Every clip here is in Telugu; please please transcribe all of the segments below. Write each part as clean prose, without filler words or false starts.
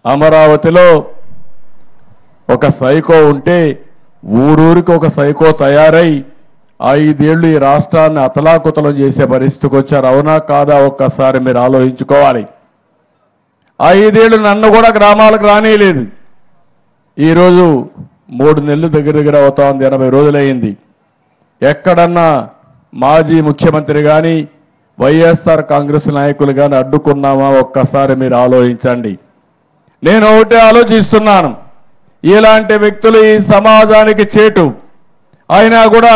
అమరావతిలో ఒక సైకో ఉంటే ఊరూరికి ఒక సైకో తయారై 5 ఏళ్లు ఈ రాష్ట్రాన్ని అతలాకుతలం చేసే పరిస్థితికి వచ్చారు. అవునా కాదా ఒక్కసారి మీరు ఆలోచించుకోవాలి. 5 ఏళ్లు నన్ను కూడా గ్రామాలకు రానియలేదు. ఈరోజు 3 నెలలు దగ్గర అవుతా ఉంది, 80 రోజులైంది. ఎక్కడన్నా మాజీ ముఖ్యమంత్రి కానీ వైఎస్ఆర్ కాంగ్రెస్ నాయకులు కానీ అడ్డుకున్నామా ఒక్కసారి మీరు ఆలోచించండి. నేను ఒకటే ఆలోచిస్తున్నాను, ఇలాంటి వ్యక్తులు ఈ సమాజానికి చేటు అయినా కూడా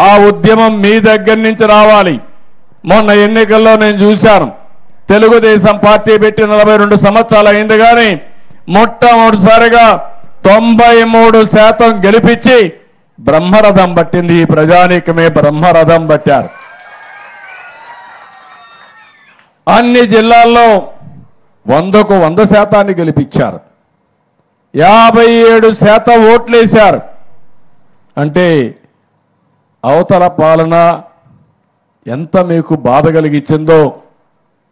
ఆ ఉద్యమం మీ దగ్గర నుంచి రావాలి. మొన్న ఎన్నికల్లో నేను చూశాను, తెలుగుదేశం పార్టీ పెట్టి 42 సంవత్సరాలు అయింది కానీ మొట్టమొదటిసారిగా 93% గెలిపించి బ్రహ్మరథం పట్టింది. ఈ ప్రజానీకమే బ్రహ్మరథం పట్టారు. అన్ని జిల్లాల్లో 100కు 100% గెలిపించారు. 57% ఓట్లేశారు. అంటే అవతల పాలన ఎంత మీకు బాధ కలిగించిందో,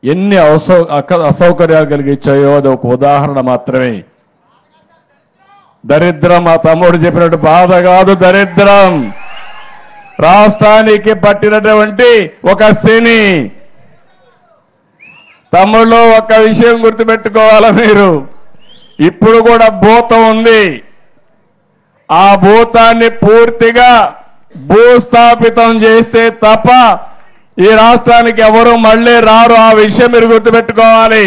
ఎన్ని అసౌకర్యాలు కలిగించాయో అది ఒక ఉదాహరణ మాత్రమే. దరిద్రం మా తమ్ముడు చెప్పినట్టు బాధ కాదు, దరిద్రం రాష్ట్రానికి పట్టినటువంటి ఒక శని. తమ్ముళ్ళు ఒక విషయం గుర్తుపెట్టుకోవాలా మీరు, ఇప్పుడు కూడా భూతం ఉంది. ఆ భూతాన్ని పూర్తిగా భూస్థాపితం చేస్తే తప్ప ఈ రాష్ట్రానికి ఎవరు మళ్ళీ రారు. ఆ విషయం మీరు గుర్తుపెట్టుకోవాలి.